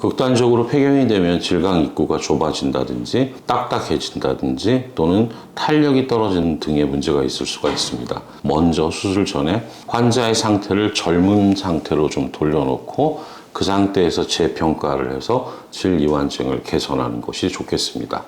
극단적으로 폐경이 되면 질강 입구가 좁아진다든지 딱딱해진다든지 또는 탄력이 떨어지는 등의 문제가 있을 수가 있습니다. 먼저 수술 전에 환자의 상태를 젊은 상태로 좀 돌려놓고 그 상태에서 재평가를 해서 질이완증을 개선하는 것이 좋겠습니다.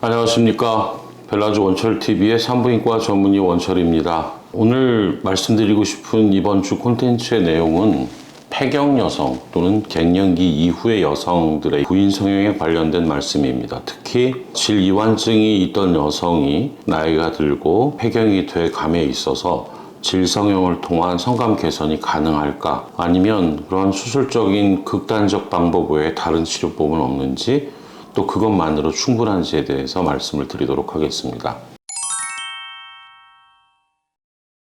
안녕하십니까. 벨라즈 원철TV의 산부인과 전문의 원철입니다. 오늘 말씀드리고 싶은 이번 주 콘텐츠의 내용은 폐경 여성 또는 갱년기 이후의 여성들의 부인 성형에 관련된 말씀입니다. 특히 질이완증이 있던 여성이 나이가 들고 폐경이 돼 감에 있어서 질성형을 통한 성감 개선이 가능할까? 아니면 그런 수술적인 극단적 방법 외에 다른 치료법은 없는지, 또 그것만으로 충분한지에 대해서 말씀을 드리도록 하겠습니다.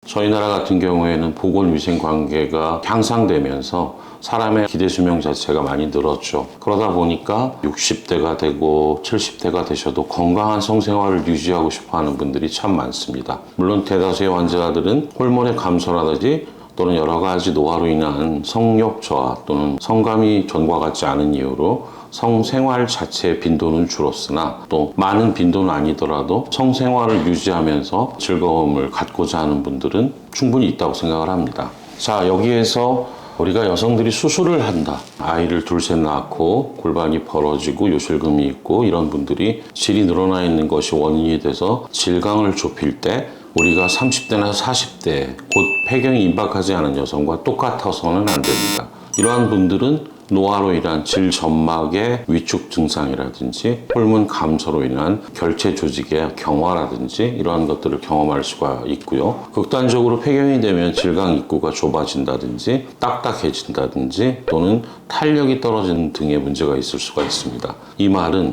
저희 나라 같은 경우에는 보건위생 관계가 향상되면서 사람의 기대 수명 자체가 많이 늘었죠. 그러다 보니까 60대가 되고 70대가 되셔도 건강한 성생활을 유지하고 싶어 하는 분들이 참 많습니다. 물론 대다수의 환자들은 호르몬의 감소라든지 또는 여러 가지 노화로 인한 성욕 저하 또는 성감이 전과 같지 않은 이유로 성생활 자체의 빈도는 줄었으나 또 많은 빈도는 아니더라도 성생활을 유지하면서 즐거움을 갖고자 하는 분들은 충분히 있다고 생각을 합니다. 자, 여기에서 우리가 여성들이 수술을 한다. 아이를 둘셋 낳고 골반이 벌어지고 요실금이 있고 이런 분들이 질이 늘어나 있는 것이 원인이 돼서 질강을 좁힐 때 우리가 30대나 40대 곧 폐경이 임박하지 않은 여성과 똑같아서는 안 됩니다. 이러한 분들은 노화로 인한 질점막의 위축 증상이라든지 호르몬 감소로 인한 결체 조직의 경화라든지 이러한 것들을 경험할 수가 있고요. 극단적으로 폐경이 되면 질강 입구가 좁아진다든지 딱딱해진다든지 또는 탄력이 떨어지는 등의 문제가 있을 수가 있습니다. 이 말은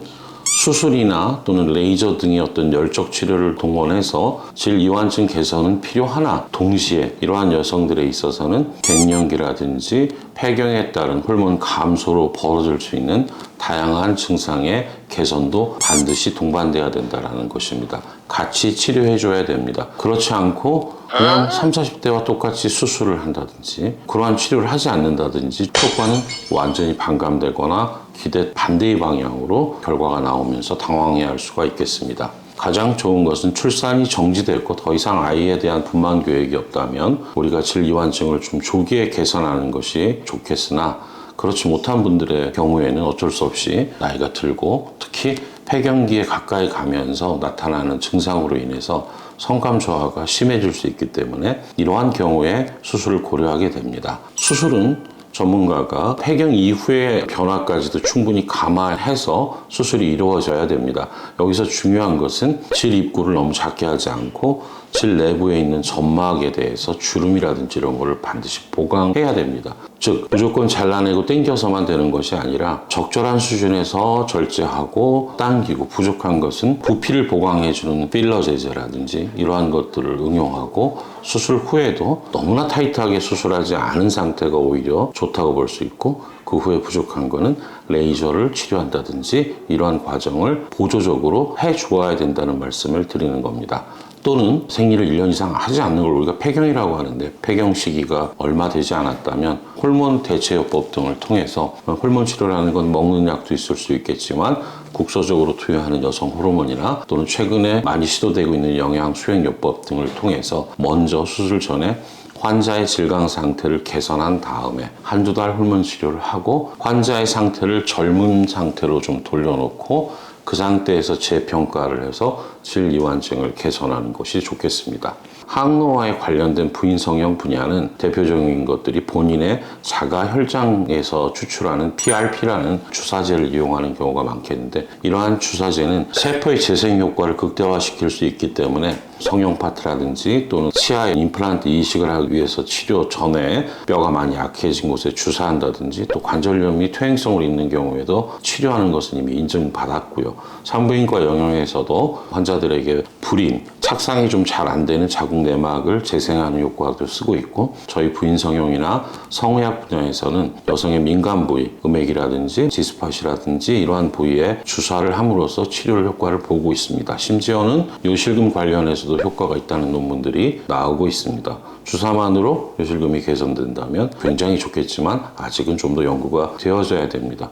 수술이나 또는 레이저 등의 어떤 열적 치료를 동원해서 질이완증 개선은 필요하나 동시에 이러한 여성들에 있어서는 갱년기라든지 폐경에 따른 호르몬 감소로 벌어질 수 있는 다양한 증상의 개선도 반드시 동반돼야 된다는 것입니다. 같이 치료해줘야 됩니다. 그렇지 않고 그냥 30, 40대와 똑같이 수술을 한다든지 그러한 치료를 하지 않는다든지 효과는 완전히 반감되거나 기대 반대의 방향으로 결과가 나오면서 당황해야 할 수가 있겠습니다. 가장 좋은 것은 출산이 정지됐고 더 이상 아이에 대한 분만 계획이 없다면 우리가 질이완증을 좀 조기에 개선하는 것이 좋겠으나 그렇지 못한 분들의 경우에는 어쩔 수 없이 나이가 들고 특히 폐경기에 가까이 가면서 나타나는 증상으로 인해서 성감 저하가 심해질 수 있기 때문에 이러한 경우에 수술을 고려하게 됩니다. 수술은 전문가가 폐경 이후의 변화까지도 충분히 감안해서 수술이 이루어져야 됩니다. 여기서 중요한 것은 질 입구를 너무 작게 하지 않고 질 내부에 있는 점막에 대해서 주름이라든지 이런 거를 반드시 보강해야 됩니다. 즉 무조건 잘라내고 당겨서만 되는 것이 아니라 적절한 수준에서 절제하고 당기고 부족한 것은 부피를 보강해주는 필러 제제라든지 이러한 것들을 응용하고 수술 후에도 너무나 타이트하게 수술하지 않은 상태가 오히려 좋다고 볼 수 있고 그 후에 부족한 거는 레이저를 치료한다든지 이러한 과정을 보조적으로 해주어야 된다는 말씀을 드리는 겁니다. 또는 생리를 1년 이상 하지 않는 걸 우리가 폐경이라고 하는데 폐경 시기가 얼마 되지 않았다면 호르몬 대체요법 등을 통해서 호르몬 치료라는 건 먹는 약도 있을 수 있겠지만 국소적으로 투여하는 여성 호르몬이나 또는 최근에 많이 시도되고 있는 영양 수행요법 등을 통해서 먼저 수술 전에 환자의 질강 상태를 개선한 다음에 한두 달 호르몬 치료를 하고 환자의 상태를 젊은 상태로 좀 돌려놓고 그 상태에서 재평가를 해서 질이완증을 개선하는 것이 좋겠습니다. 항노화에 관련된 부인 성형 분야는 대표적인 것들이 본인의 자가 혈장에서 추출하는 PRP라는 주사제를 이용하는 경우가 많겠는데 이러한 주사제는 세포의 재생 효과를 극대화시킬 수 있기 때문에 성형 파트라든지 또는 치아에 임플란트 이식을 하기 위해서 치료 전에 뼈가 많이 약해진 곳에 주사한다든지 또 관절염이 퇴행성으로 있는 경우에도 치료하는 것은 이미 인증받았고요. 산부인과 영역에서도 환자들에게 불임, 착상이 좀 잘 안 되는 자궁 내막을 재생하는 효과도 쓰고 있고, 저희 부인 성형이나 성의학 분야에서는 여성의 민감 부위, 음액이라든지 지스팟이라든지 이러한 부위에 주사를 함으로써 치료 효과를 보고 있습니다. 심지어는 요실금 관련해서도 효과가 있다는 논문들이 나오고 있습니다. 주사만으로 요실금이 개선된다면 굉장히 좋겠지만 아직은 좀 더 연구가 되어져야 됩니다.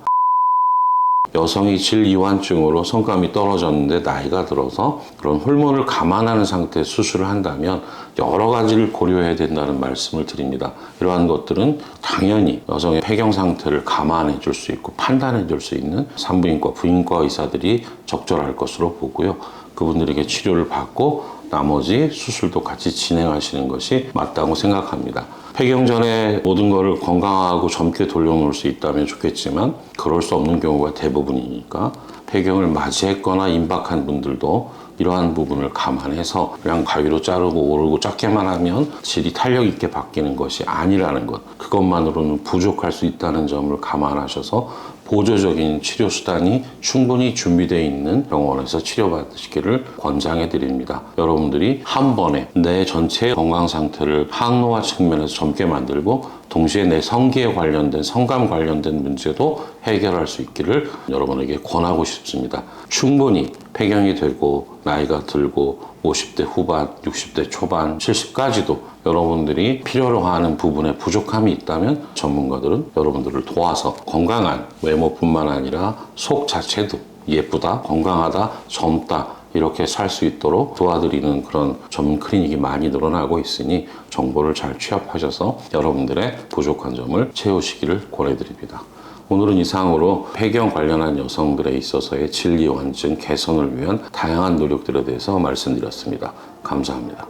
여성이 질이완증으로 성감이 떨어졌는데 나이가 들어서 그런 호르몬을 감안하는 상태에 수술을 한다면 여러 가지를 고려해야 된다는 말씀을 드립니다. 이러한 것들은 당연히 여성의 폐경 상태를 감안해 줄 수 있고 판단해 줄 수 있는 산부인과 부인과 의사들이 적절할 것으로 보고요. 그분들에게 치료를 받고 나머지 수술도 같이 진행하시는 것이 맞다고 생각합니다. 폐경 전에 모든 것을 건강하고 젊게 돌려놓을 수 있다면 좋겠지만 그럴 수 없는 경우가 대부분이니까 폐경을 맞이했거나 임박한 분들도 이러한 부분을 감안해서 그냥 가위로 자르고 오르고 작게만 하면 질이 탄력 있게 바뀌는 것이 아니라는 것, 그것만으로는 부족할 수 있다는 점을 감안하셔서 보조적인 치료 수단이 충분히 준비되어 있는 병원에서 치료받으시기를 권장해 드립니다. 여러분들이 한 번에 내 전체의 건강 상태를 항노화 측면에서 젊게 만들고 동시에 내 성기에 관련된 성감 관련된 문제도 해결할 수 있기를 여러분에게 권하고 싶습니다. 충분히 폐경이 되고 나이가 들고 50대 후반, 60대 초반, 70까지도 여러분들이 필요로 하는 부분에 부족함이 있다면 전문가들은 여러분들을 도와서 건강한 외모뿐만 아니라 속 자체도 예쁘다, 건강하다, 젊다 이렇게 살 수 있도록 도와드리는 그런 전문 클리닉이 많이 늘어나고 있으니 정보를 잘 취합하셔서 여러분들의 부족한 점을 채우시기를 권해드립니다. 오늘은 이상으로 폐경 관련한 여성들에 있어서의 질이완증 개선을 위한 다양한 노력들에 대해서 말씀드렸습니다. 감사합니다.